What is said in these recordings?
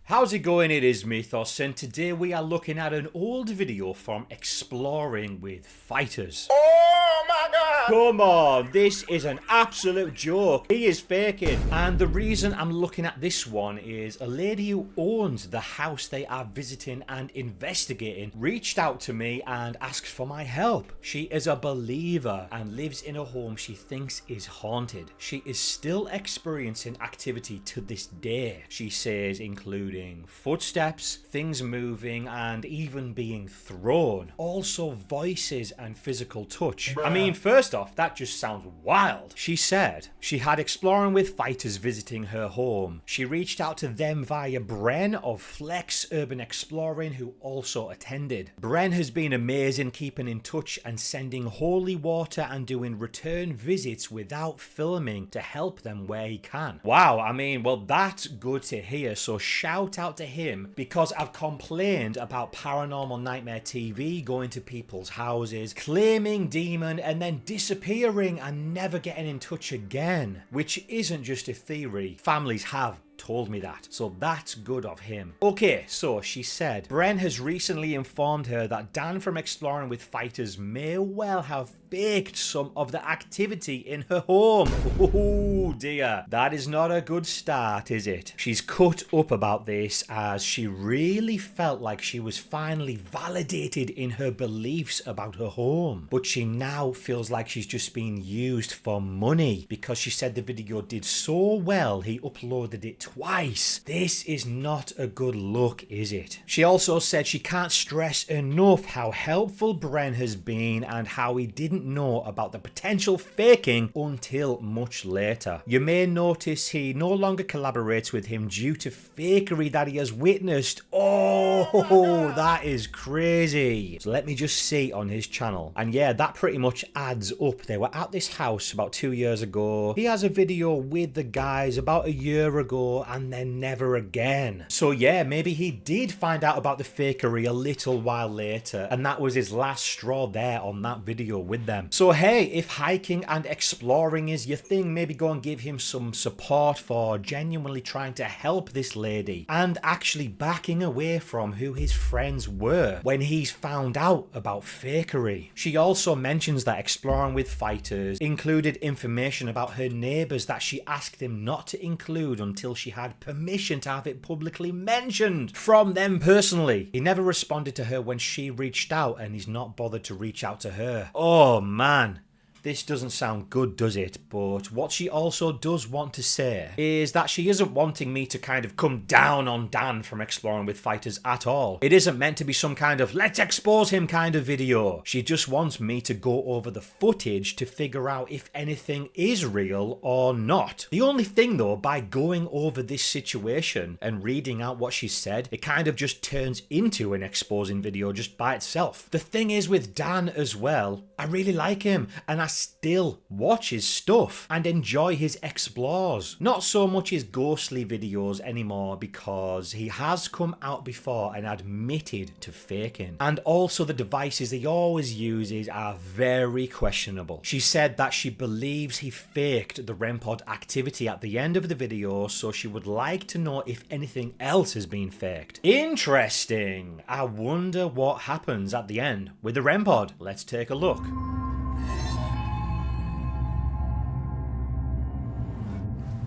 How's it going? It is Mythos, and today we are looking at an old video from Exploring with Fighters. Oh my god! Come on, this is an absolute joke. He is faking. And the reason I'm looking at this one is a lady who owns the house they are visiting and investigating reached out to me and asked for my help. She is a believer and lives in a home she thinks is haunted. She is still experiencing activity to this day. She says including footsteps, things moving, and even being thrown. Also voices and physical touch. I mean, first off, that just sounds wild. She said she had Exploring with Fighters visiting her home. She reached out to them via Bren of Flex Urban Exploring, who also attended. Bren has been amazing keeping in touch and sending holy water and doing return visits without filming to help them where he can. Wow, I mean, well, that's good to hear. So shout out to him, because I've complained about Paranormal Nightmare TV going to people's houses, claiming demon and then disappearing and never getting in touch again, which isn't just a theory. Families have told me that, so that's good of him. Okay, so she said Bren has recently informed her that Dan from Exploring with Fighters may well have faked some of the activity in her home. Oh dear, that is not a good start, is it? She's cut up about this as she really felt like she was finally validated in her beliefs about her home, but she now feels like she's just being used for money because she said the video did so well he uploaded it twice. This is not a good look, is it? She also said she can't stress enough how helpful Bren has been and how he didn't know about the potential faking until much later. You may notice he no longer collaborates with him due to fakery that he has witnessed. Oh, that is crazy. So let me just see on his channel. And yeah, that pretty much adds up. They were at this house about 2 years ago. He has a video with the guys about a year ago and then never again. So yeah, maybe he did find out about the fakery a little while later and that was his last straw there on that video with them. So hey, if hiking and exploring is your thing, maybe go and give him some support for genuinely trying to help this lady and actually backing away from who his friends were when he's found out about fakery. She also mentions that Exploring with Fighters included information about her neighbours that she asked him not to include until she had permission to have it publicly mentioned from them personally. He never responded to her when she reached out and he's not bothered to reach out to her. Oh man. This doesn't sound good, does it? But what she also does want to say is that she isn't wanting me to kind of come down on Dan from Exploring with Fighters at all. It isn't meant to be some kind of let's expose him kind of video. She just wants me to go over the footage to figure out if anything is real or not. The only thing though, by going over this situation and reading out what she said, it kind of just turns into an exposing video just by itself. The thing is with Dan as well, I really like him and I still watch his stuff and enjoy his explores. Not so much his ghostly videos anymore because he has come out before and admitted to faking. And also the devices he always uses are very questionable. She said that she believes he faked the REM pod activity at the end of the video, so she would like to know if anything else has been faked. Interesting. I wonder what happens at the end with the REM pod. Let's take a look.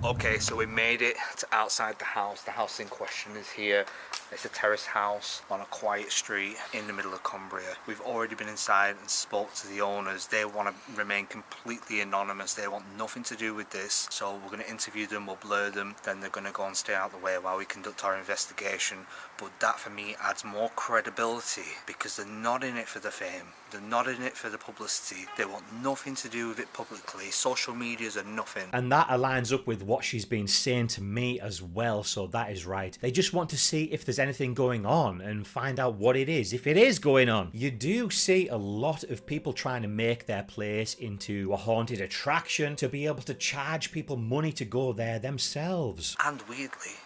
Okay, so we made it to outside the house. The house in question is here. It's a terrace house on a quiet street in the middle of Cumbria. We've already been inside and spoke to the owners. They want to remain completely anonymous. They want nothing to do with this. So we're going to interview them, we'll blur them, then they're going to go and stay out of the way while we conduct our investigation. But that for me adds more credibility because they're not in it for the fame. They're not in it for the publicity. They want nothing to do with it publicly. Social medias are nothing. And that aligns up with what she's been saying to me as well, so that is right. They just want to see if there's anything going on and find out what it is, if it is going on. You do see a lot of people trying to make their place into a haunted attraction to be able to charge people money to go there themselves. And weirdly,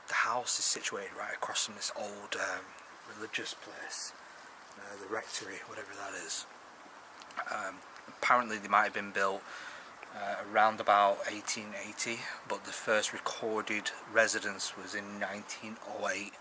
the house is situated right across from this old religious place, the rectory, whatever that is. Apparently they might have been built around about 1880, but the first recorded residence was in 1908,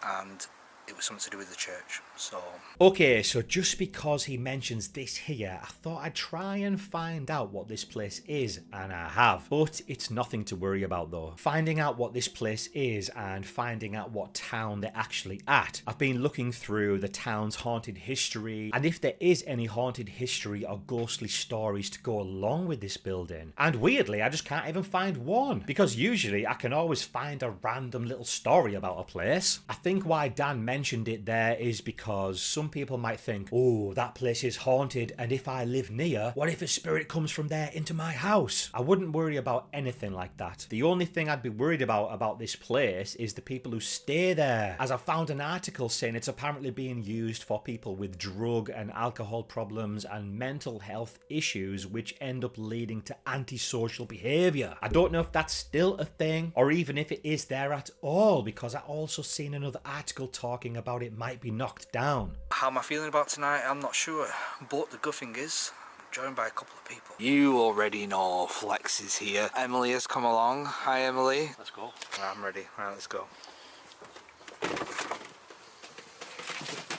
and it was something to do with the church. So Okay, so just because he mentions this here, I thought I'd try and find out what this place is, and I have. But it's nothing to worry about though. Finding out what this place is and finding out what town they're actually at. I've been looking through the town's haunted history, and if there is any haunted history or ghostly stories to go along with this building. And weirdly, I just can't even find one, because usually I can always find a random little story about a place. I think why Dan mentioned it there is because some people might think, oh, that place is haunted, and if I live near, what if a spirit comes from there into my house? I wouldn't worry about anything like that. The only thing I'd be worried about this place is the people who stay there, as I found an article saying it's apparently being used for people with drug and alcohol problems and mental health issues, which end up leading to antisocial behaviour. I don't know if that's still a thing, or even if it is there at all, because I also seen another article talking about it might be knocked down. how am I feeling about tonight? I'm not sure, but the good thing is I'm joined by a couple of people. You already know Flex is here. Emily has come along. Hi Emily. Let's go. I'm ready. Right, let's go.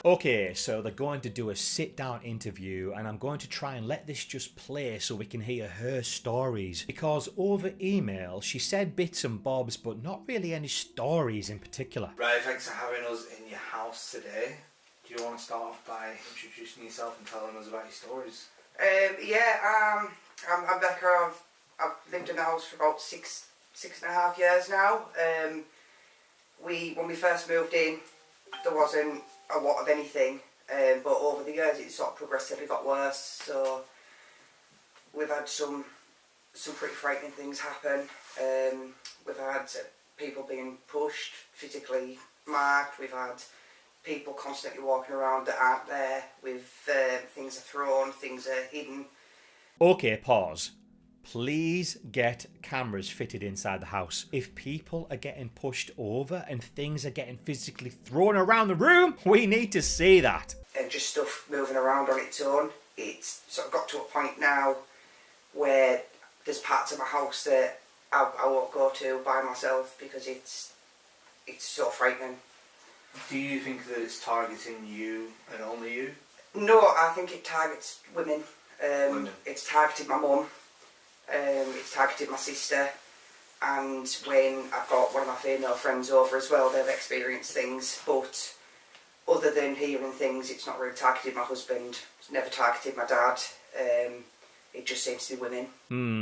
Okay, so they're going to do a sit-down interview, and I'm going to try and let this just play so we can hear her stories. Because over email, she said bits and bobs, but not really any stories in particular. Right, thanks for having us in your house today. Do you want to start off by introducing yourself and telling us about your stories? I'm Becca. I've lived in the house for about six and a half years now. When we first moved in, there wasn't a lot of anything, but over the years it sort of progressively got worse. So we've had some pretty frightening things happen. We've had people being pushed, physically marked. We've had people constantly walking around that aren't there, with things are thrown, things are hidden. Okay, pause. Please get cameras fitted inside the house. If people are getting pushed over and things are getting physically thrown around the room, we need to see that. And just stuff moving around on its own. It's sort of got to a point now where there's parts of my house that I won't go to by myself because it's so frightening. Do you think that it's targeting you and only you? No, I think it targets women. Women. It's targeted my mum. It's targeted my sister. And when I've got one of my female friends over as well, they've experienced things. But other than hearing things, it's not really targeted my husband. It's never targeted my dad. It just seems to be women.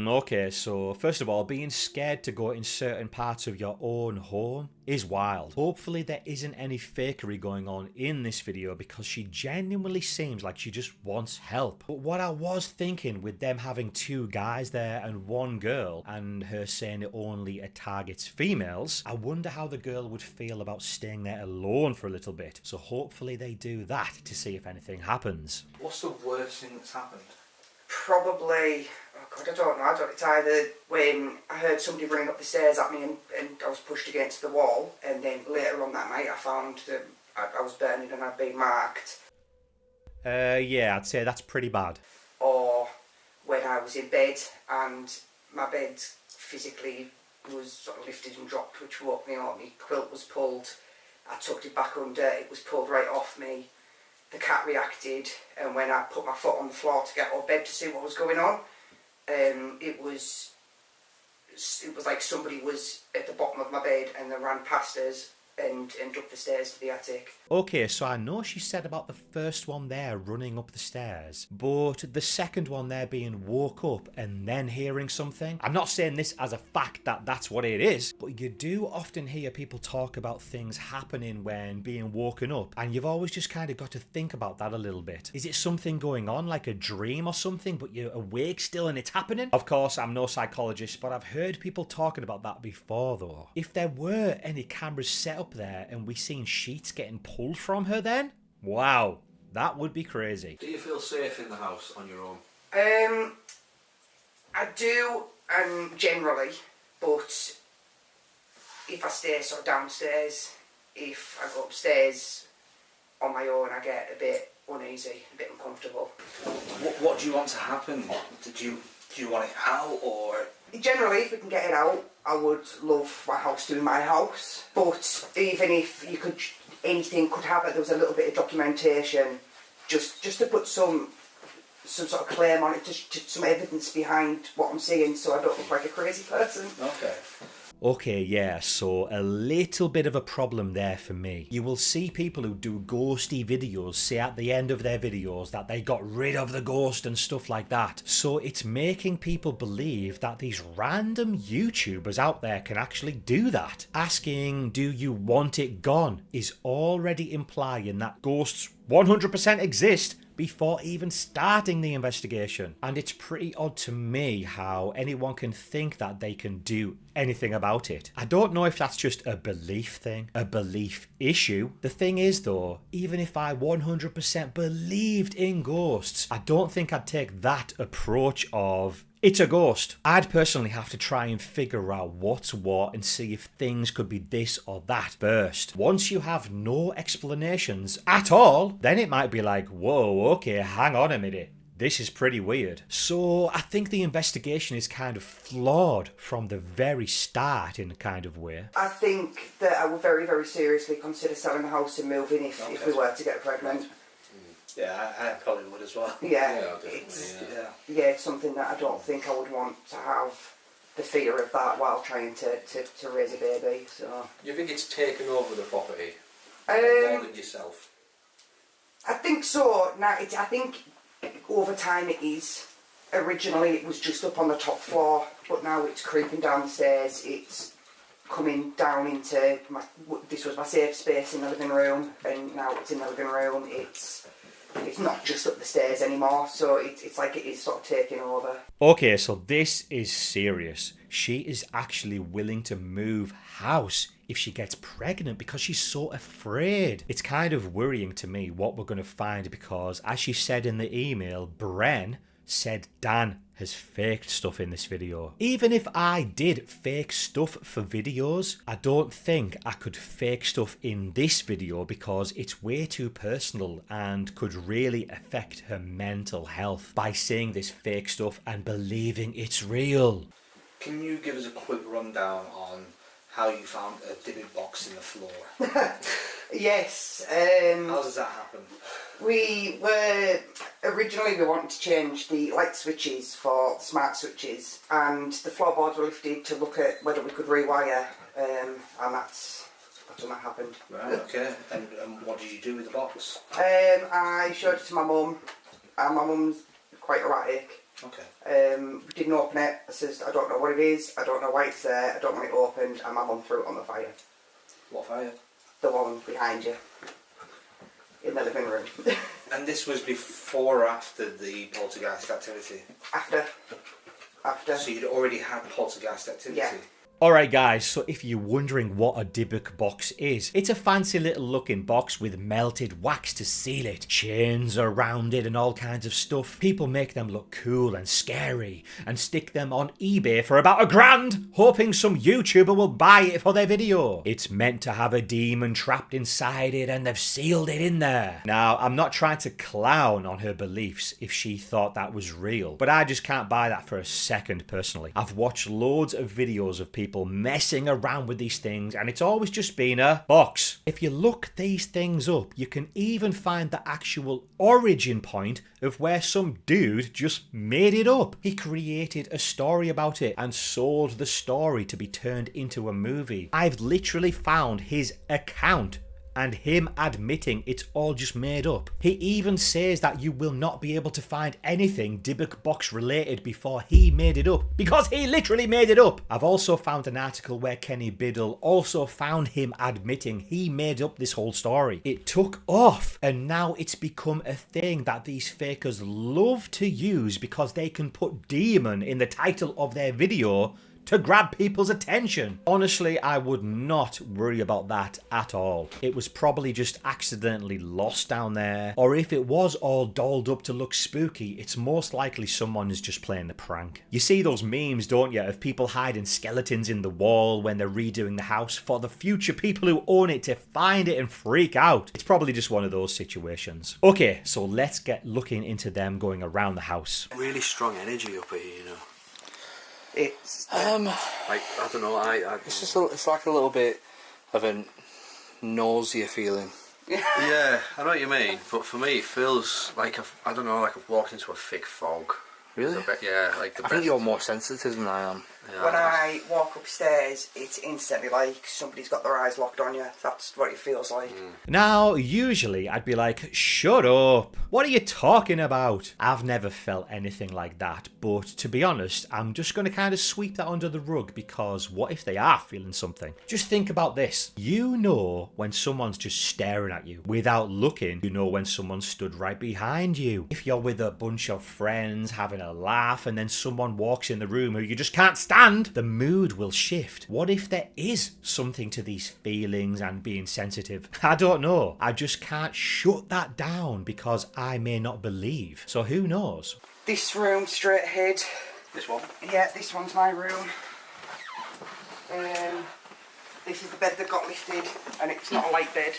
Okay, so first of all, being scared to go in certain parts of your own home is wild. Hopefully there isn't any fakery going on in this video, because she genuinely seems like she just wants help. But what I was thinking with them having two guys there and one girl, and her saying it only targets females, I wonder how the girl would feel about staying there alone for a little bit. So hopefully they do that to see if anything happens. What's the worst thing that's happened? Probably, oh God, I don't know. It's either when I heard somebody running up the stairs at me and I was pushed against the wall, and then later on that night I found that I was burning and I'd been marked. Yeah, I'd say that's pretty bad. Or when I was in bed and my bed physically was sort of lifted and dropped, which woke me up. My quilt was pulled, I tucked it back under, it was pulled right off me. The cat reacted, and when I put my foot on the floor to get out of bed to see what was going on, it was like somebody was at the bottom of my bed and they ran past us and up the stairs to the attic. Okay, so I know she said about the first one there running up the stairs, but the second one there being woke up and then hearing something. I'm not saying this as a fact that that's what it is, but you do often hear people talk about things happening when being woken up, and you've always just kind of got to think about that a little bit. Is it something going on, like a dream or something, but you're awake still and it's happening? Of course, I'm no psychologist, but I've heard people talking about that before though. If there were any cameras set up there and we seen sheets getting pulled from her then, wow, that would be crazy. Do you feel safe in the house on your own? I do, generally, but if I stay sort of downstairs, if I go upstairs on my own, I get a bit uneasy, a bit uncomfortable. What do you want to happen? Did you Do you want it out or? Generally, if we can get it out, I would love my house to be my house. But even if you could, anything could have it, there was a little bit of documentation, just to put some sort of claim on it, just some evidence behind what I'm seeing, so I don't look like a crazy person. Okay. Okay, yeah, so a little bit of a problem there for me. You will see people who do ghosty videos say at the end of their videos that they got rid of the ghost and stuff like that. So it's making people believe that these random YouTubers out there can actually do that. Asking, do you want it gone, is already implying that ghosts 100% exist before even starting the investigation. And it's pretty odd to me how anyone can think that they can do anything about it. I don't know if that's just a belief thing, a belief issue. The thing is though, even if I 100% believed in ghosts, I don't think I'd take that approach of it's a ghost. I'd personally have to try and figure out what's what and see if things could be this or that first. Once you have no explanations at all, then it might be like, whoa, okay, hang on a minute. This is pretty weird. So I think the investigation is kind of flawed from the very start in a kind of way. I think that I would very, very seriously consider selling the house and moving if we were to get pregnant. Yeah, I probably would as well. Yeah, it's something that I don't think I would want to have the fear of that while trying to raise a baby. So You think it's taken over the property more than yourself? I think so. Now, I think over time it is. Originally it was just up on the top floor, but now it's creeping down the stairs. It's coming down into this was my safe space in the living room, and now it's in the living room. It's not just up the stairs anymore, so it's like it is sort of taking over. Okay, so this is serious. She is actually willing to move house if she gets pregnant because she's so afraid. It's kind of worrying to me what we're going to find because, as she said in the email, Bren said Dan has faked stuff in this video. Even if I did fake stuff for videos, I don't think I could fake stuff in this video because it's way too personal and could really affect her mental health by saying this fake stuff and believing it's real. Can you give us a quick rundown on how you found a debunk box in the floor? Yes. How does that happen? We wanted to change the light switches for smart switches, and the floorboards were lifted to look at whether we could rewire, and that's when that happened. Right, okay. And what did you do with the box? I showed it to my mum, and my mum's quite erratic. Okay. We didn't open it. I says, I don't know what it is, I don't know why it's there, I don't want it opened, and my mum threw it on the fire. What fire? The one behind you. In the living room. And this was before or after the poltergeist activity? After. So you'd already had poltergeist activity? Yeah. Alright guys, so if you're wondering what a debunk box is, it's a fancy little looking box with melted wax to seal it, chains around it and all kinds of stuff. People make them look cool and scary and stick them on eBay for about $1,000, hoping some YouTuber will buy it for their video. It's meant to have a demon trapped inside it and they've sealed it in there. Now, I'm not trying to clown on her beliefs if she thought that was real, but I just can't buy that for a second personally. I've watched loads of videos of people messing around with these things and it's always just been a box. If you look these things up, you can even find the actual origin point of where some dude just made it up. He created a story about it and sold the story to be turned into a movie. I've literally found his account and him admitting it's all just made up. He even says that you will not be able to find anything debunk box related before he made it up, because he literally made it up. I've also found an article where Kenny Biddle also found him admitting he made up this whole story. It took off and now it's become a thing that these fakers love to use because they can put demon in the title of their video to grab people's attention. Honestly, I would not worry about that at all. It was probably just accidentally lost down there, or if it was all dolled up to look spooky, it's most likely someone is just playing the prank. You see those memes, don't you, of people hiding skeletons in the wall when they're redoing the house for the future people who own it to find it and freak out. It's probably just one of those situations. Okay, so let's get looking into them going around the house. Really strong energy up here, you know. It's Like, I don't know, It's just it's like a little bit of a nausea feeling. yeah, I know what you mean, but for me it feels like I don't know, like I've walked into a thick fog. Really? Yeah, like the I think you're more sensitive than I am. Yeah, when I walk upstairs, it's instantly like somebody's got their eyes locked on you. That's what it feels like. Now, usually I'd be like, shut up. What are you talking about? I've never felt anything like that, but to be honest, I'm just going to kind of sweep that under the rug because what if they are feeling something? Just think about this. You know when someone's just staring at you. Without looking, you know when someone stood right behind you. If you're with a bunch of friends having a laugh and then someone walks in the room who you just can't stand, the mood will shift. What if there is something to these feelings and being sensitive? I don't know. I just can't shut that down because I may not believe. So who knows? This room straight ahead. This one? Yeah, this one's my room. This is the bed that got lifted, and it's not a light bed.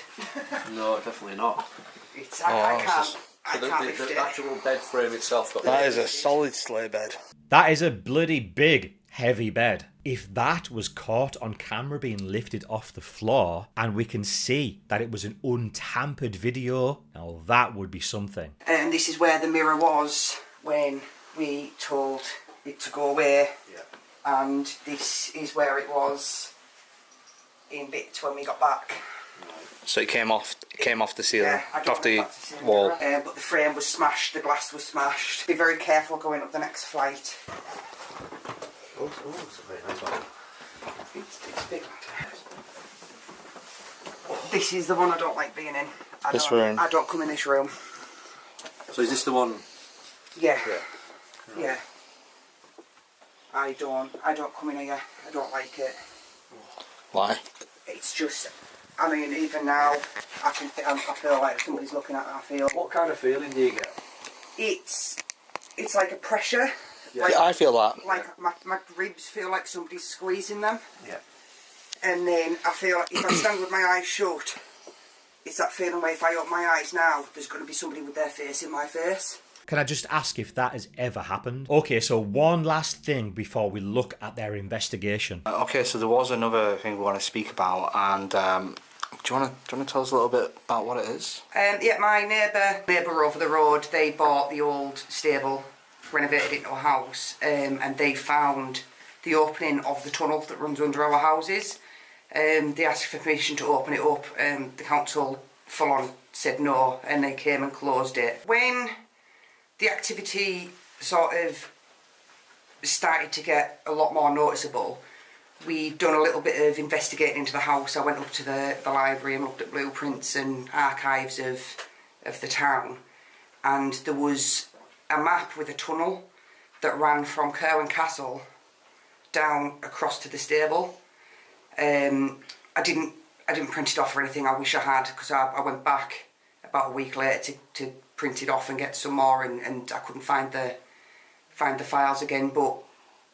No, definitely not. It's I can't So lift the it. actual bed frame itself got That is a solid sleigh bed. That is a bloody big, heavy bed. If that was caught on camera being lifted off the floor and we can see that it was an untampered video, now that would be something. And this is where the mirror was when we told it to go away. Yeah. And this is where it was in bits when we got back. So it came off the ceiling, Yeah, I don't off the know if that's a ceiling wall. mirror. But the frame was smashed, the glass was smashed. Be very careful going up the next flight. Oh, it's a very nice one. It's big. This is the one I don't like being in. This room. I don't come in this room. So is this the one? Yeah. Yeah. I don't come in here. I don't like it. Why? It's just, I mean, even now, I feel like somebody's looking at me. What kind of feeling do you get? It's like a pressure. Yeah. Like, I feel that. like my ribs feel like somebody's squeezing them. Yeah. And then I feel like if I stand with my eyes shut, it's that feeling where if I open my eyes now, there's going to be somebody with their face in my face. Can I just ask if that has ever happened? Okay, so one last thing before we look at their investigation. Okay, so there was another thing we want to speak about, and do you want to tell us a little bit about what it is? Yeah, my neighbour over the road, they bought the old stable, renovated it into a house, and they found the opening of the tunnel that runs under our houses. They asked for permission to open it up, and the council full on said no, and they came and closed it. When the activity sort of started to get a lot more noticeable, we've done a little bit of investigating into the house. I went up to the library and looked at blueprints and archives of the town, and there was a map with a tunnel that ran from Kerwin Castle down across to the stable. I didn't print it off or anything. I wish I had, because I went back about a week later to print it off and get some more, and I couldn't find the files again. But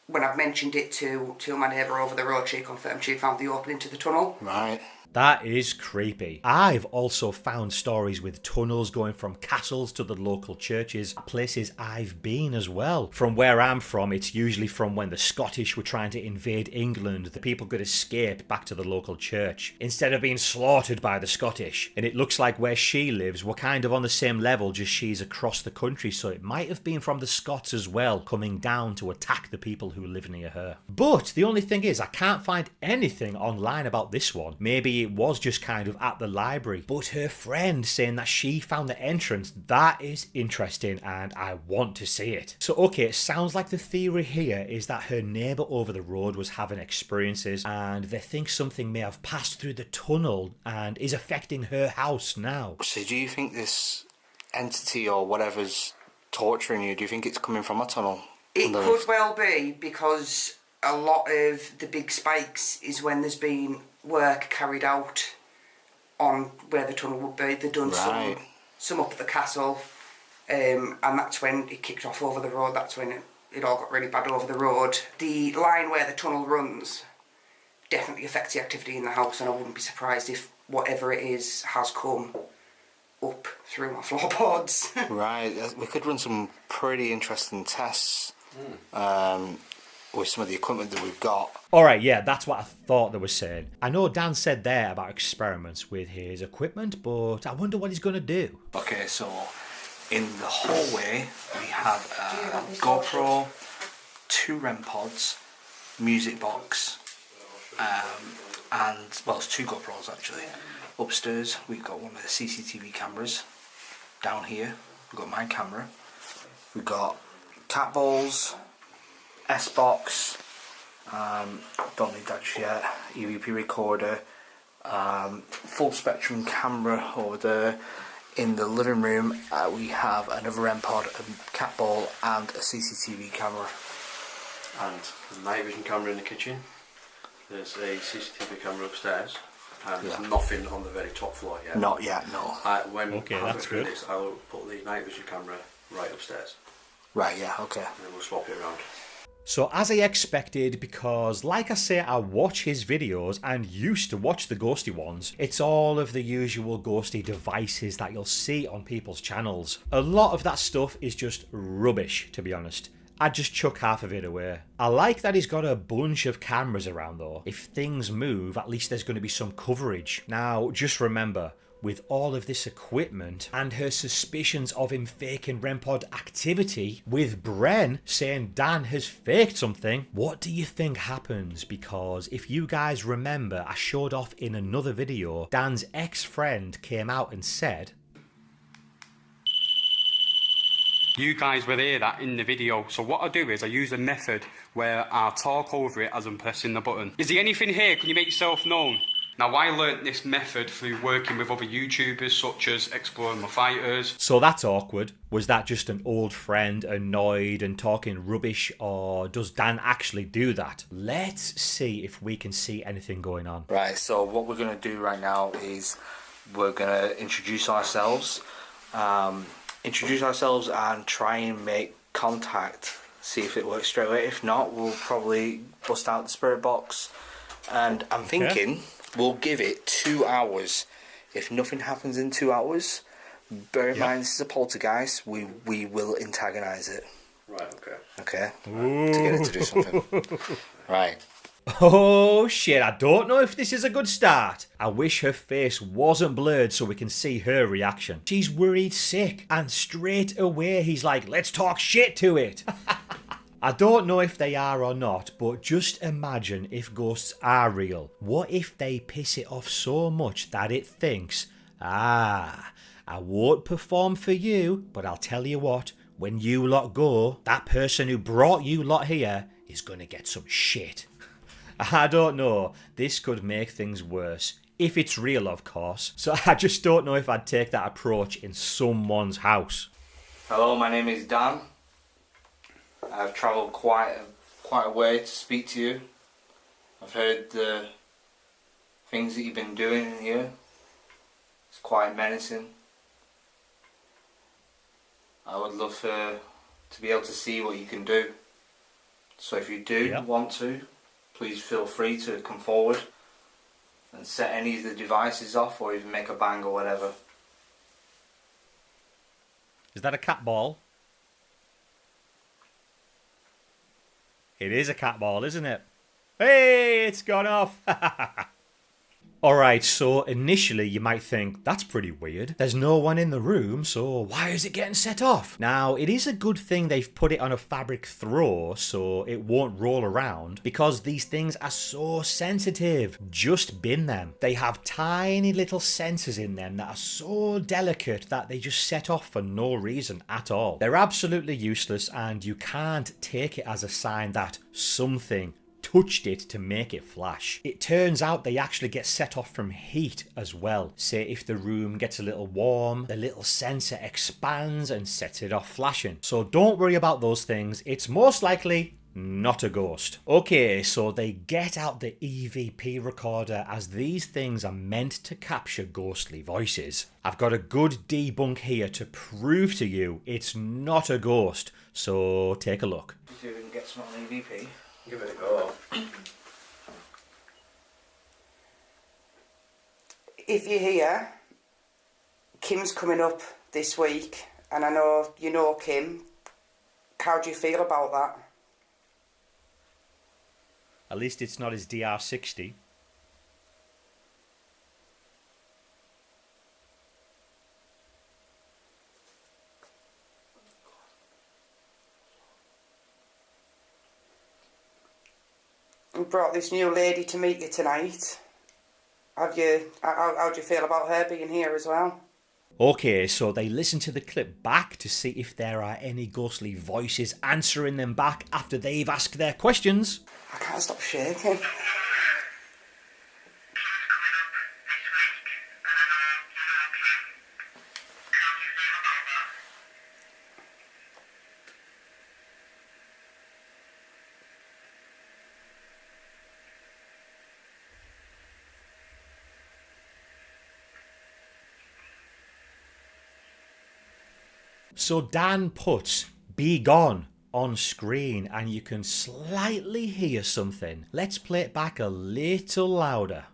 when I mentioned it to my neighbour over the road, she confirmed she'd found the opening to the tunnel. Right. That is creepy. I've also found stories with tunnels going from castles to the local churches, places I've been as well. From where I'm from, it's usually from when the Scottish were trying to invade England, the people could escape back to the local church, instead of being slaughtered by the Scottish. And it looks like where she lives, we're kind of on the same level, just she's across the country, so it might have been from the Scots as well, coming down to attack the people who live near her. But the only thing is, I can't find anything online about this one. Maybe it was just kind of at the library, but her friend saying that she found the entrance, that is interesting and I want to see it. So okay, it sounds like the theory here is that her neighbour over the road was having experiences and they think something may have passed through the tunnel and is affecting her house now. So do you think this entity or whatever's torturing you, do you think it's coming from a tunnel? It could well be, because a lot of the big spikes is when there's been work carried out on where the tunnel would be. They've done some up at the castle, and that's when it kicked off over the road. That's when it all got really bad over the road. The line where the tunnel runs definitely affects the activity in the house, and I wouldn't be surprised if whatever it is has come up through my floorboards. Right, we could run some pretty interesting tests with some of the equipment that we've got. Alright, yeah, that's what I thought they were saying. I know Dan said there about experiments with his equipment, but I wonder what he's going to do. Okay, so in the hallway we have a GoPro, 2 REM pods, music box, and, well, it's 2 GoPros actually. Upstairs we've got one of the CCTV cameras. Down here we've got my camera. We've got cat balls, S-box, don't need that just yet, EVP recorder, full spectrum camera over there. In the living room we have another REM pod, a cat ball and a CCTV camera. And a night vision camera in the kitchen. There's a CCTV camera upstairs. And there's nothing on the very top floor yet. Not yet, no. When okay, halfway that's through good. this, I'll put the night vision camera right upstairs. Right, yeah, okay. And then we'll swap it around. So as I expected, because like I say, I watch his videos and used to watch the ghosty ones, it's all of the usual ghosty devices that you'll see on people's channels. A lot of that stuff is just rubbish, to be honest. I'd just chuck half of it away. I like that he's got a bunch of cameras around though. If things move, at least there's going to be some coverage. Now, just remember, with all of this equipment and her suspicions of him faking REM pod activity, with Bren saying Dan has faked something, what do you think happens? Because if you guys remember, I showed off in another video, Dan's ex-friend came out and said, you guys will hear that in the video. So what I do is I use a method where I'll talk over it as I'm pressing the button. Is there anything here? Can you make yourself known? Now, I learnt this method through working with other YouTubers such as exploringwithfighters. so that's awkward. Was that just an old friend annoyed and talking rubbish, or does Dan actually do that? Let's see if we can see anything going on. Right, so what we're going to do right now is we're going to introduce ourselves. And try and make contact, see if it works straight away. If not, we'll probably bust out the spirit box, and I'm thinking we'll give it 2 hours. If nothing happens in 2 hours, bear in mind this is a poltergeist, we will antagonise it. Right, okay, to get it to do something. Right. Oh shit, I don't know if this is a good start. I wish her face wasn't blurred so we can see her reaction. She's worried sick, and straight away he's like, let's talk shit to it. I don't know if they are or not, but just imagine if ghosts are real. What if they piss it off so much that it thinks, I won't perform for you, but I'll tell you what, when you lot go, that person who brought you lot here is gonna get some shit. I don't know, this could make things worse. If it's real, of course. So I just don't know if I'd take that approach in someone's house. Hello, my name is Dan. I've travelled quite a way to speak to you. I've heard the things that you've been doing in here. It's quite menacing. I would love to be able to see what you can do. So if you do want to, please feel free to come forward and set any of the devices off, or even make a bang or whatever. Is that a cat ball? It is a cat ball, isn't it? Hey, it's gone off. Alright, so initially you might think, that's pretty weird. There's no one in the room, so why is it getting set off? Now, it is a good thing they've put it on a fabric throw so it won't roll around, because these things are so sensitive. Just bin them. They have tiny little sensors in them that are so delicate that they just set off for no reason at all. They're absolutely useless, and you can't take it as a sign that something touched it to make it flash. It turns out they actually get set off from heat as well. Say if the room gets a little warm, the little sensor expands and sets it off flashing. So don't worry about those things. It's most likely not a ghost. Okay, so they get out the EVP recorder as these things are meant to capture ghostly voices. I've got a good debunk here to prove to you it's not a ghost, so take a look. See if we can get some on EVP. Give it a go. If you're here, Kim's coming up this week, and I know you know Kim. How do you feel about that? At least it's not his DR60. We brought this new lady to meet you tonight. How do you feel about her being here as well? Okay, so they listen to the clip back to see if there are any ghostly voices answering them back after they've asked their questions. I can't stop shaking. So Dan puts "be gone" on screen and you can slightly hear something. Let's play it back a little louder.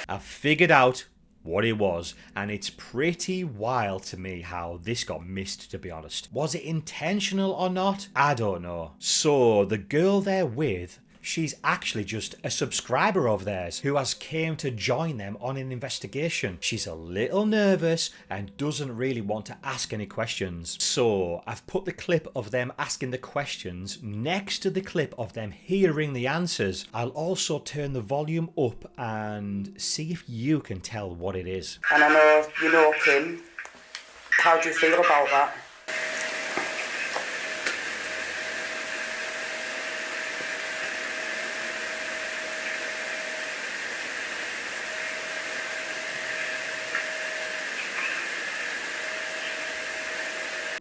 I've figured out what it was, and it's pretty wild to me how this got missed, to be honest. Was it intentional or not? I don't know. So the girl they're with, she's actually just a subscriber of theirs who has came to join them on an investigation. She's a little nervous and doesn't really want to ask any questions. So I've put the clip of them asking the questions next to the clip of them hearing the answers. I'll also turn the volume up and see if you can tell what it is. And I know you know Kim. How do you feel about that?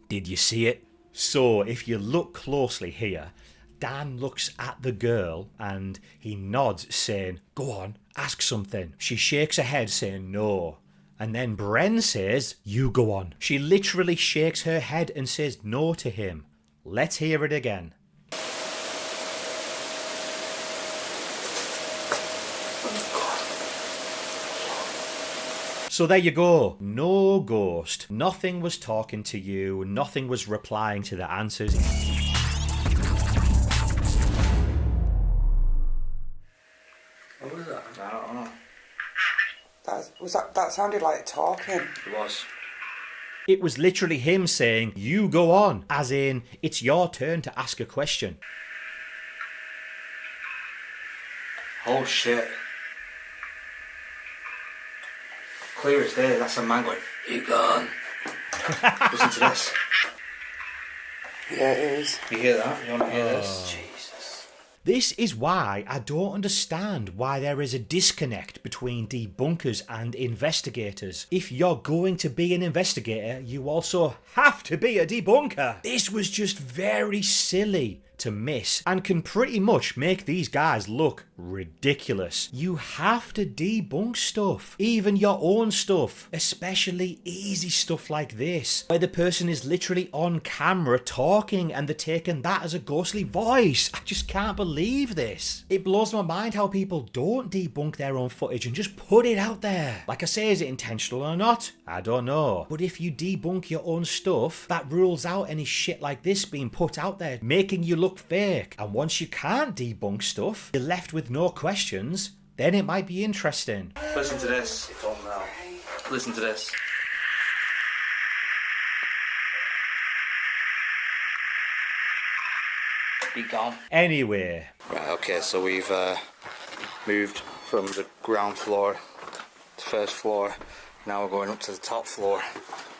Did you see it? So if you look closely here, Dan looks at the girl and he nods saying, "Go on, ask something." She shakes her head saying no. And then Bren says, "You go on." She literally shakes her head and says no to him. Let's hear it again. So there you go. No ghost. Nothing was talking to you. Nothing was replying to the answers. What was that? I don't know. That sounded like talking. It was. It was literally him saying, "You go on," as in, it's your turn to ask a question. Oh shit. Clear as day, that's a man going, "You gone." Listen to this. Yeah, it is. You hear that? You want to hear this? Jesus. This is why I don't understand why there is a disconnect between debunkers and investigators. If you're going to be an investigator, you also have to be a debunker. This was just very silly to miss and can pretty much make these guys look ridiculous. You have to debunk stuff, even your own stuff, especially easy stuff like this, where the person is literally on camera talking and they're taking that as a ghostly voice. I just can't believe this. It blows my mind how people don't debunk their own footage and just put it out there. Like I say, is it intentional or not? I don't know. But if you debunk your own stuff, that rules out any shit like this being put out there, making you look fake. And once you can't debunk stuff, you're left with no questions, then it might be interesting. Listen to this. It's on now. Listen to this. Be gone. Anyway, Right, okay, so we've moved from the ground floor to first floor. Now we're going up to the top floor,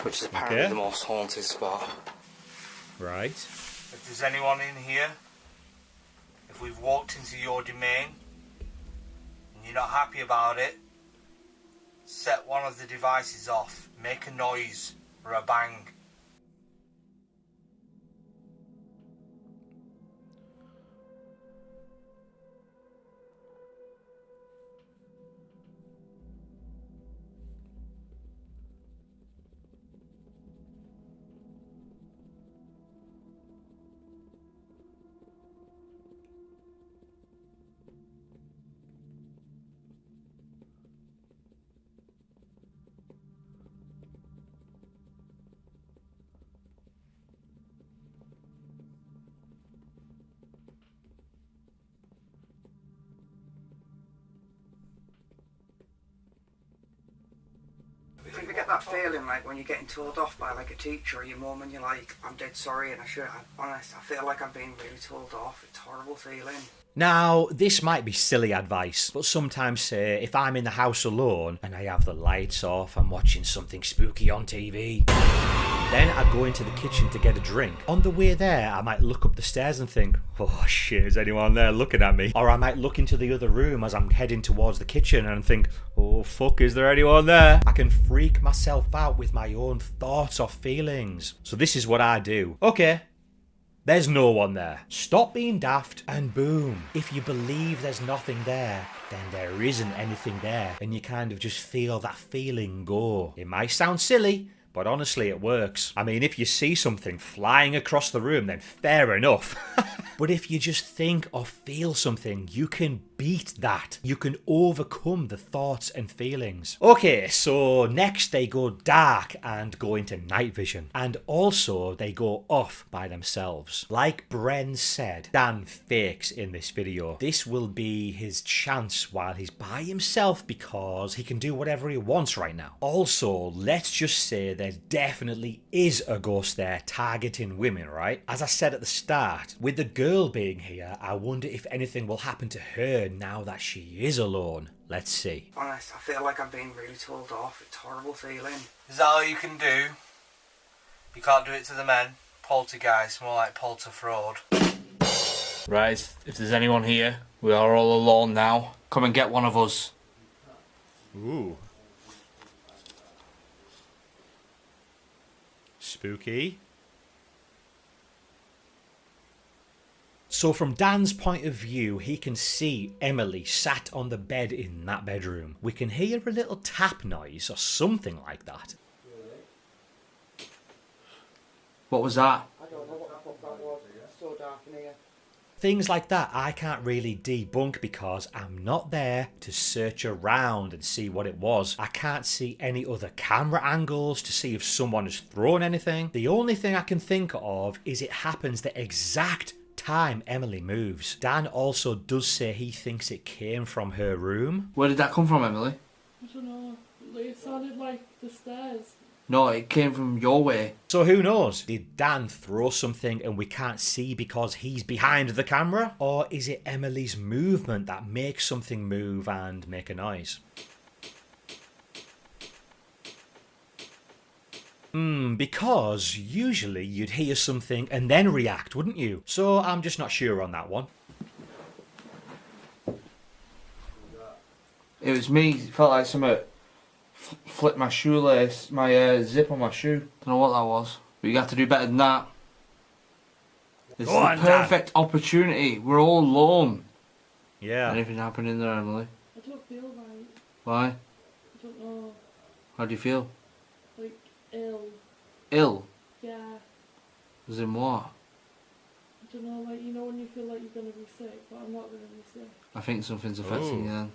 which is apparently Okay. the most haunted spot. right. If there's anyone in here, if we've walked into your domain and you're not happy about it, set one of the devices off, make a noise or a bang. get that feeling like when you're getting told off by like a teacher or your mum and you're like, I'm dead sorry and I feel like I'm being really told off. It's a horrible feeling. Now, this might be silly advice, but sometimes say if I'm in the house alone and I have the lights off, I'm watching something spooky on TV, then I go into the kitchen to get a drink. On the way there, I might look up the stairs and think, oh shit, is anyone there looking at me? Or I might look into the other room as I'm heading towards the kitchen and think, oh fuck, is there anyone there? I can freak myself out with my own thoughts or feelings. So this is what I do. Okay, there's no one there. Stop being daft and boom. If you believe there's nothing there, then there isn't anything there. And you kind of just feel that feeling go. It might sound silly, but honestly it works. I mean, if you see something flying across the room, then fair enough. But if you just think or feel something, you can beat that. You can overcome the thoughts and feelings. Okay, so next they go dark and go into night vision. And also they go off by themselves. Like Bren said, Dan fakes in this video. This will be his chance while he's by himself because he can do whatever he wants right now. Also, let's just say there definitely is a ghost there targeting women, right? As I said at the start, with the girl being here, I wonder if anything will happen to her now that she is alone. Let's see. Honest, I feel like I'm being really told off. It's a horrible feeling. Is that all you can do? You can't do it to the men? Poltergeist, more like polter fraud. Right, if there's anyone here, we are all alone now. Come and get one of us. Ooh. Spooky. So from Dan's point of view, he can see Emily sat on the bed in that bedroom. We can hear a little tap noise or something like that. What was that? I don't know what the fuck that was. It's so dark in here. Things like that I can't really debunk because I'm not there to search around and see what it was. I can't see any other camera angles to see if someone has thrown anything. The only thing I can think of is it happens the exact time Emily moves. Dan also does say he thinks it came from her room. Where did that come from, Emily? I don't know. It sounded like the stairs. No, it came from your way. So who knows? Did Dan throw something and we can't see because he's behind the camera? Or is it Emily's movement that makes something move and make a noise? Because usually you'd hear something and then react, wouldn't you? So I'm just not sure on that one. It was me. It felt like something flipped my shoelace, my zip on my shoe. Don't know what that was. But you have to do better than that. This is the perfect opportunity. We're all alone. Yeah. Anything happening there, Emily? I don't feel right. Why? I don't know. How do you feel? Like, ill. Ill? Yeah. As in what? I don't know, like, you know when you feel like you're going to be sick, but I'm not going to be sick. I think something's affecting you then.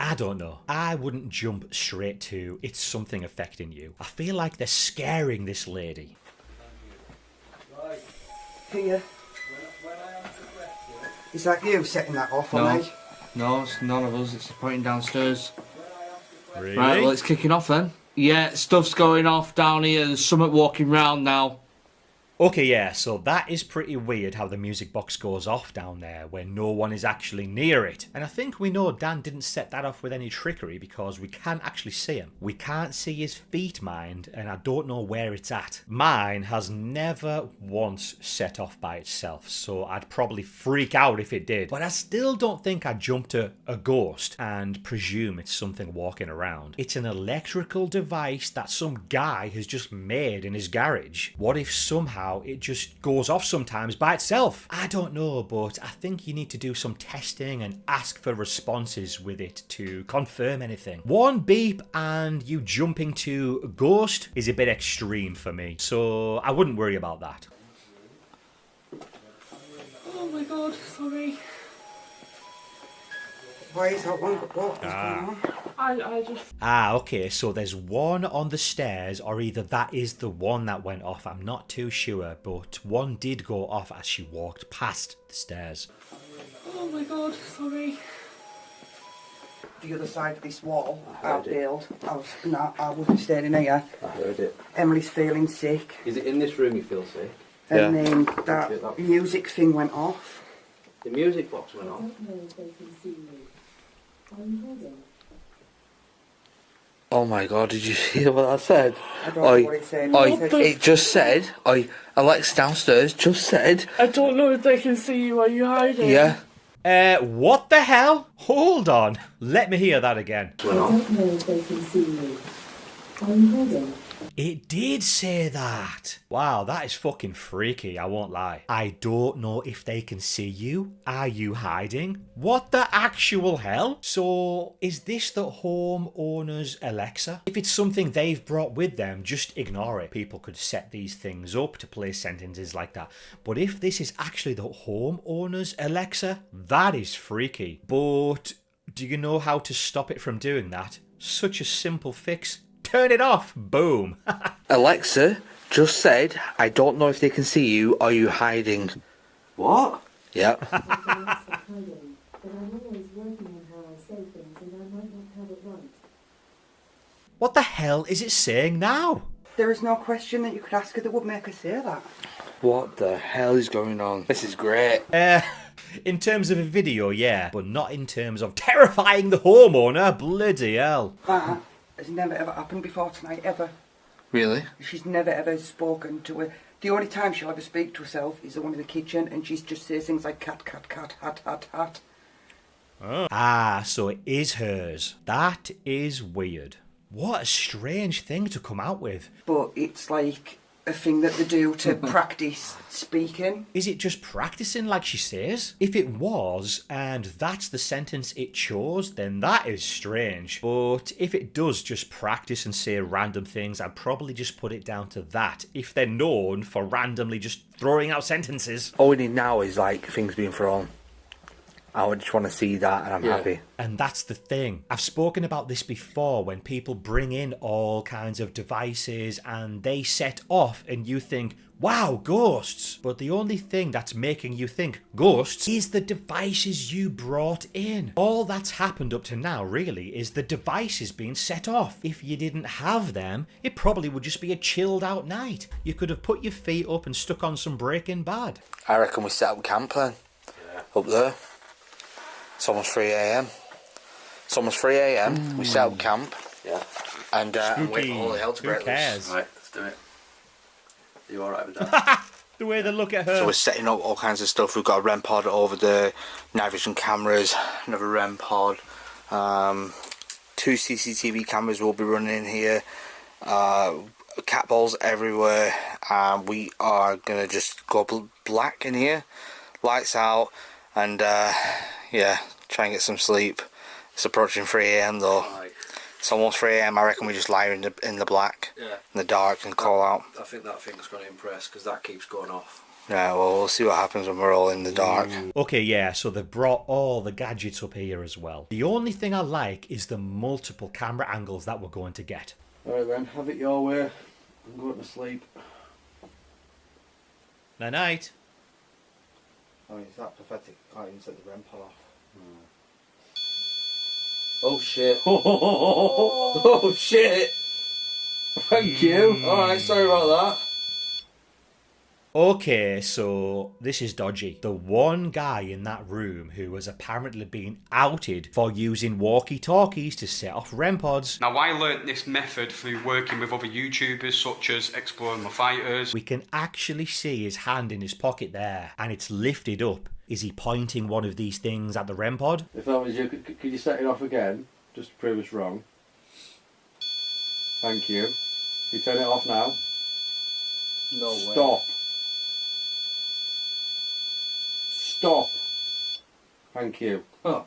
I don't know. I wouldn't jump straight to it's something affecting you. I feel like they're scaring this lady. Here. Is that you setting that off No. on me? No, it's none of us. It's pointing downstairs. Really? Right, well, it's kicking off then. Yeah, stuff's going off down here. There's something walking round now. Okay, yeah, so that is pretty weird how the music box goes off down there when no one is actually near it. And I think we know Dan didn't set that off with any trickery because we can't actually see him. We can't see his feet, mind, and I don't know where it's at. Mine has never once set off by itself, so I'd probably freak out if it did. But I still don't think I'd jump to a ghost and presume it's something walking around. It's an electrical device that some guy has just made in his garage. What if somehow it just goes off sometimes by itself? I don't know, but I think you need to do some testing and ask for responses with it to confirm anything. One beep and you jumping to ghost is a bit extreme for me, so I wouldn't worry about that. Oh my god, sorry. Why is that one? What was going on? I just... Okay, so there's one on the stairs, or either that is the one that went off, I'm not too sure, but one did go off as she walked past the stairs. Oh my god, sorry. the other side of this wall. I heard I've it. bailed. I wasn't staying in here. I heard it. Emily's feeling sick. Is it in this room you feel sick? And Yeah. then that music thing went off. The music box went off. Oh my god, did you hear what I said? I don't know what it's saying. It just said, Alexa downstairs just said, I don't know if they can see you. Are you hiding? yeah. What the hell? Hold on. Let me hear that again. I don't know if they can see you. Are you hiding? It did say that. Wow, that is fucking freaky, I won't lie. I don't know if they can see you. Are you hiding? What the actual hell? So, is this the homeowner's Alexa? If it's something they've brought with them, just ignore it. People could set these things up to play sentences like that. But if this is actually the homeowner's Alexa, that is freaky. But do you know how to stop it from doing that? Such a simple fix. Turn it off. Boom. Alexa just said, I don't know if they can see you. Are you hiding? What? Yeah. I'm hiding, but I'm always working on how I say things and I might not have it right. What the hell is it saying now? There is no question that you could ask her that would make her say that. What the hell is going on? This is great. In terms of a video, yeah, but not in terms of terrifying the homeowner. Bloody hell. That has never ever happened before tonight, ever. Really? She's never ever spoken to her. The only time she'll ever speak to herself is the one in the kitchen, and she's just says things like cat, cat, cat, hat, hat, hat. Ah, so it is hers. That is weird. What a strange thing to come out with. But it's like a thing that they do to practice speaking. Is it just practicing like she says? If it was, and that's the sentence it chose, then that is strange. But if it does just practice and say random things, I'd probably just put it down to that, if they're known for randomly just throwing out sentences. All we need now is like things being thrown. I would just want to see that and I'm happy. And that's the thing. I've spoken about this before when people bring in all kinds of devices and they set off and you think, wow, ghosts. But the only thing that's making you think ghosts is the devices you brought in. All that's happened up to now really is the devices being set off. If you didn't have them, it probably would just be a chilled out night. You could have put your feet up and stuck on some Breaking Bad. I reckon we set up camp then. Yeah. Up there. It's almost 3 a.m. It's almost 3 a.m. We set up camp. Yeah. And wait for all the hell to break Who cares? loose. Right, let's do it. Are you alright with that? The way they look at her. So we're setting up all kinds of stuff. We've got a REM pod over the night vision cameras, another REM pod, 2 CCTV cameras will be running in here, cat balls everywhere. We are going to just go black in here, lights out, and yeah, try and get some sleep. It's approaching 3 a.m. though. Right. It's almost 3 a.m. I reckon we just lie in the black, Yeah. in the dark, and call out. I think that thing's going to impress because that keeps going off. Yeah, well, we'll see what happens when we're all in the dark. Okay, yeah, so they've brought all the gadgets up here as well. The only thing I like is the multiple camera angles that we're going to get. Alright then, have it your way. I'm going to sleep. Night night. I mean, it's that pathetic. I can't even set the REM pod off. Oh shit. Oh shit. Thank you. Alright, sorry about that. Okay, so this is dodgy. The one guy in that room who has apparently been outed for using walkie-talkies to set off REM pods. Now, I learnt this method through working with other YouTubers such as exploringwithfighters. We can actually see his hand in his pocket there, and it's lifted up. Is he pointing one of these things at the REM pod? If that was you, could you set it off again? Just to prove us wrong. Thank you. You turn it off now. No way. Stop. Stop. Thank you. Huh.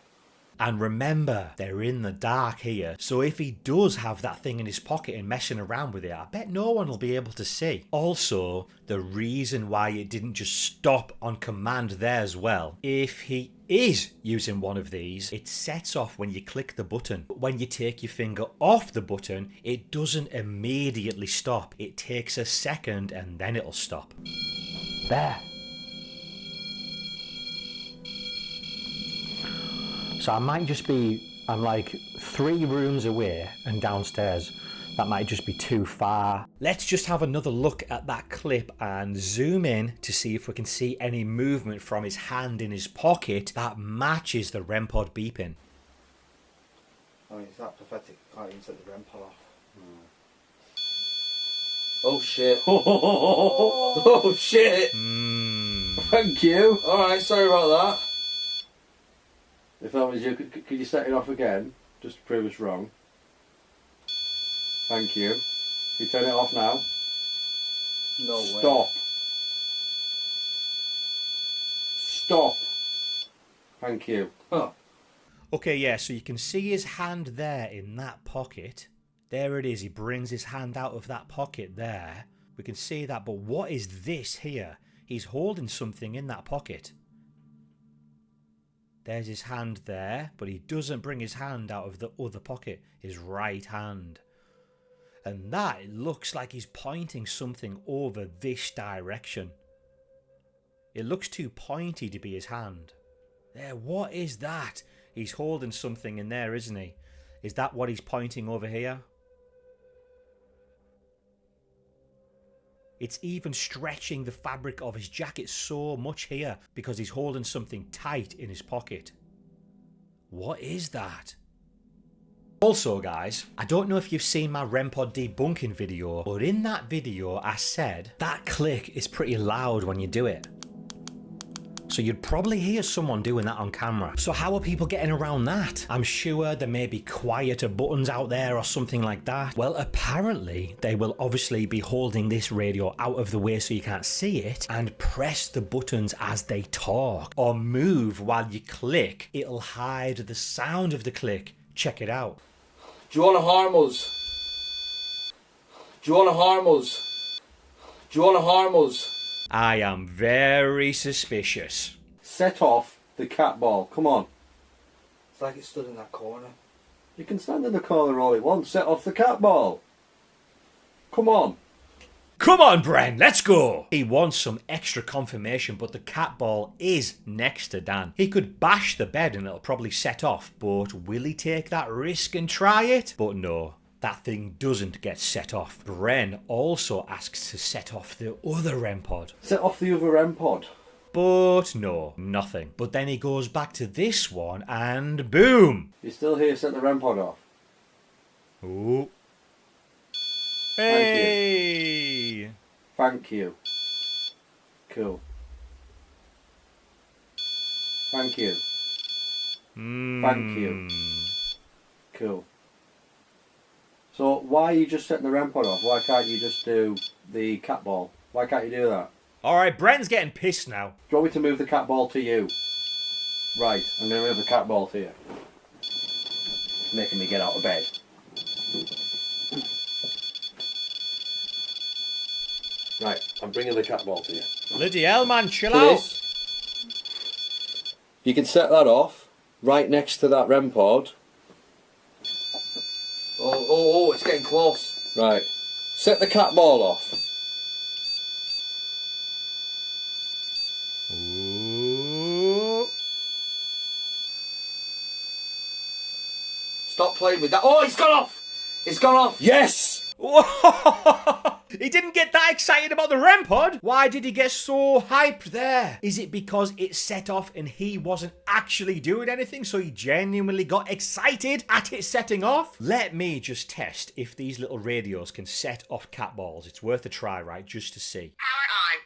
And remember, they're in the dark here, so if he does have that thing in his pocket and messing around with it, I bet no one will be able to see. Also, the reason why it didn't just stop on command there as well, if he is using one of these, it sets off when you click the button. But when you take your finger off the button, it doesn't immediately stop. It takes a second and then it'll stop. There. So I might just be I'm like 3 rooms away and downstairs. That might just be too far. Let's just have another look at that clip and zoom in to see if we can see any movement from his hand in his pocket that matches the REM pod beeping. I mean, it's that pathetic. I can't even set the REM pod off. Oh shit. Oh shit. Thank you. Alright, sorry about that. If that was you, could you set it off again? Just to prove us wrong. Thank you. Can you turn it off now? No way. Stop. Stop. Thank you. Oh. Okay, yeah, so you can see his hand there in that pocket. There it is, he brings his hand out of that pocket there. We can see that, but what is this here? He's holding something in that pocket. There's his hand there, but he doesn't bring his hand out of the other pocket, his right hand. And that, it looks like he's pointing something over this direction. It looks too pointy to be his hand. There, what is that? He's holding something in there, isn't he? Is that what he's pointing over here? It's even stretching the fabric of his jacket so much here because he's holding something tight in his pocket. What is that? Also guys, I don't know if you've seen my REM pod debunking video, but in that video I said that click is pretty loud when you do it. So you'd probably hear someone doing that on camera. So how are people getting around that? I'm sure there may be quieter buttons out there or something like that. Well, apparently they will obviously be holding this radio out of the way so you can't see it and press the buttons as they talk or move while you click. It'll hide the sound of the click. Check it out. Do you want to harm us? Do you want to harm us? Do you want to harm us? I am very suspicious. Set off the cat ball. Come on. It's like it stood in that corner. You can stand in the corner all you want. Set off the cat ball. Come on. Come on, Bren, let's go! He wants some extra confirmation, but the cat ball is next to Dan. He could bash the bed and it'll probably set off, but will he take that risk and try it? But no, that thing doesn't get set off. Bren also asks to set off the other REM pod. Set off the other REM pod. But no, nothing. But then he goes back to this one and boom! You're still here, set the REM pod off. Ooh. Hey! Thank you. Cool. Thank you. Thank you. Cool. So why are you just setting the REM pod off? Why can't you just do the cat ball? Why can't you do that? Alright, Bren's getting pissed now. Do you want me to move the cat ball to you? Right, I'm going to move the cat ball to you. Making me get out of bed. Right, I'm bringing the cat ball to you. Bloody hell, man, chill So out. this, you can set that off right next to that REM pod. Oh, it's getting close. Right, set the cat ball off. Ooh. Stop playing with that. Oh, it's gone off! It's gone off! Yes! He didn't get that excited about the REM pod. Why did he get so hyped there? Is it because it set off and he wasn't actually doing anything, so he genuinely got excited at it setting off? Let me just test if these little radios can set off cat balls. It's worth a try, right? Just to see. Power on.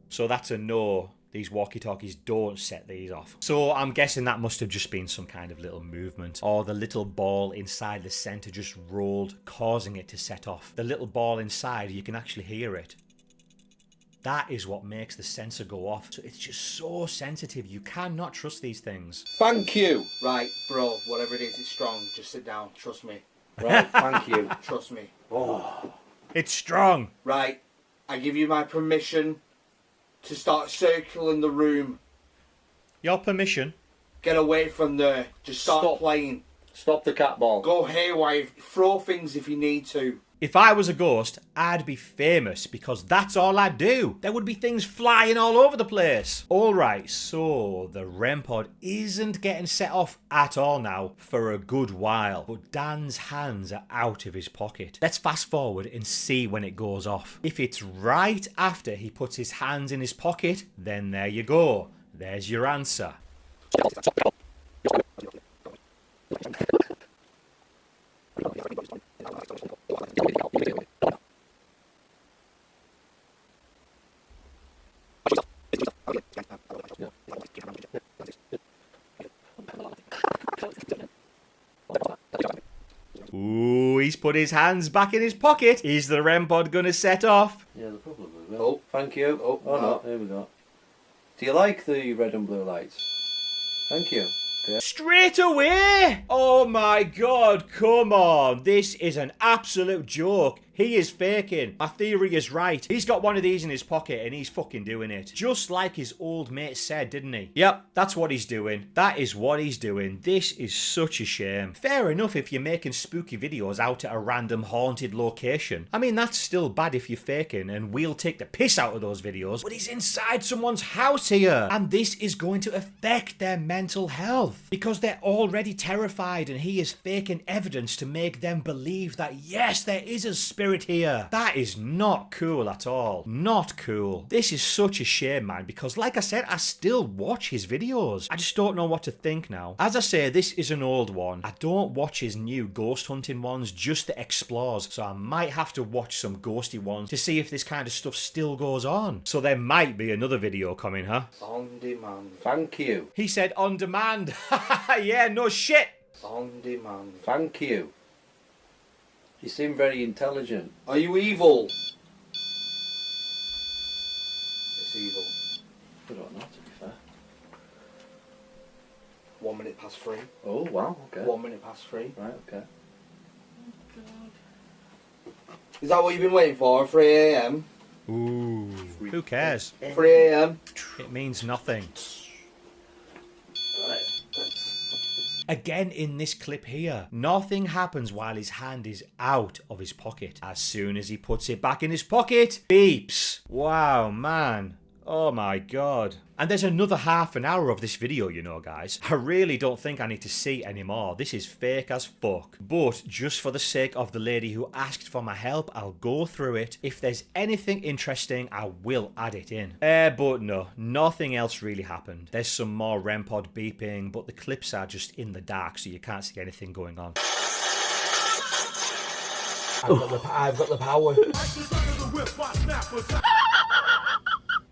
So that's a no. These walkie-talkies don't set these off. So I'm guessing that must have just been some kind of little movement. Or the little ball inside the center just rolled, causing it to set off. The little ball inside, you can actually hear it. That is what makes the sensor go off. So it's just so sensitive. You cannot trust these things. Thank you! Right, bro, whatever it is, it's strong. Just sit down. Trust me. Right, thank you. Trust me. Oh. It's strong. Right, I give you my permission to start circling the room. Your permission? Get away from there. Just start Stop. playing. Stop the cat ball. Go haywire. Throw things if you need to. If I was a ghost, I'd be famous because that's all I'd do. There would be things flying all over the place. Alright, so the REM pod isn't getting set off at all now for a good while, but Dan's hands are out of his pocket. Let's fast forward and see when it goes off. If it's right after he puts his hands in his pocket, then there you go. There's your answer. Ooh, he's put his hands back in his pocket. Is the REM pod gonna set off? Yeah, they probably will. Oh, thank you. Oh, no, here we go. Do you like the red and blue lights? Thank you. Okay. Straight away! Oh my god, come on. This is an absolute joke. He is faking. My theory is right. He's got one of these in his pocket and he's fucking doing it. Just like his old mate said, didn't he? Yep, that's what he's doing. That is what he's doing. This is such a shame. Fair enough if you're making spooky videos out at a random haunted location. I mean, that's still bad if you're faking and we'll take the piss out of those videos. But he's inside someone's house here. And this is going to affect their mental health. Because they're already terrified and he is faking evidence to make them believe that yes, there is a spirit here. That is not cool at all. Not cool. This is such a shame, man, because like I said, I still watch his videos. I just don't know what to think now. As I say, this is an old one. I don't watch his new ghost hunting ones, just the explores, so I might have to watch some ghosty ones to see if this kind of stuff still goes on. So there might be another video coming, huh? On demand. Thank you. He said on demand. Yeah, no shit. On demand. Thank you. You seem very intelligent. Are you evil? It's evil. I don't know, to be fair. 1 minute past 3. Oh, wow, okay. 1 minute past 3. Right, okay. Is that what you've been waiting for? 3 a.m? Ooh, who cares? 3 a.m? It means nothing. Right. Again in this clip here, nothing happens while his hand is out of his pocket. As soon as he puts it back in his pocket, beeps. Wow, man. Oh my god. And there's another half an hour of this video, you know, guys. I really don't think I need to see anymore. This is fake as fuck. But just for the sake of the lady who asked for my help, I'll go through it. If there's anything interesting, I will add it in. But no, nothing else really happened. There's some more REM pod beeping, but the clips are just in the dark, so you can't see anything going on. I've got the power.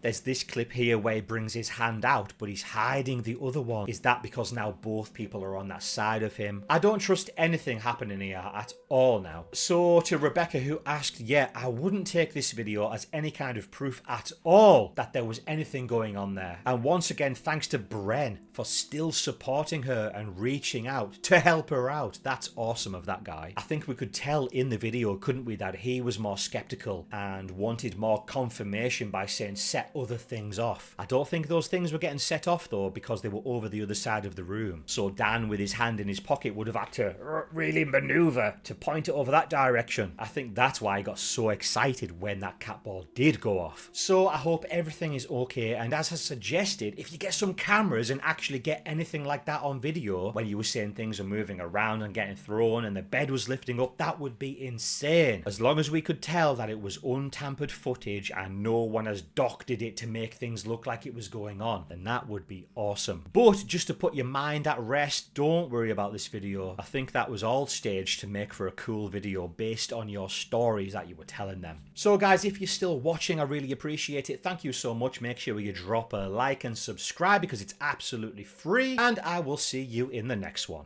There's this clip here where he brings his hand out, but he's hiding the other one. Is that because now both people are on that side of him? I don't trust anything happening here at all now. So to Rebecca, who asked, yeah, I wouldn't take this video as any kind of proof at all that there was anything going on there. And once again, thanks to Bren for still supporting her and reaching out to help her out. That's awesome of that guy. I think we could tell in the video, couldn't we, that he was more skeptical and wanted more confirmation by saying set other things off. I don't think those things were getting set off though, because they were over the other side of the room. So Dan with his hand in his pocket would have had to really maneuver to point it over that direction. I think that's why I got so excited when that cat ball did go off. So I hope everything is okay, and as I suggested, if you get some cameras and actually get anything like that on video, when you were saying things are moving around and getting thrown and the bed was lifting up, that would be insane. As long as we could tell that it was untampered footage and no one has doctored it to make things look like it was going on, then that would be awesome. But just to put your mind at rest, don't worry about this video. I think that was all staged to make for a cool video based on your stories that you were telling them. So guys, if you're still watching, I really appreciate it. Thank you so much. Make sure you drop a like and subscribe because it's absolutely free, and I will see you in the next one.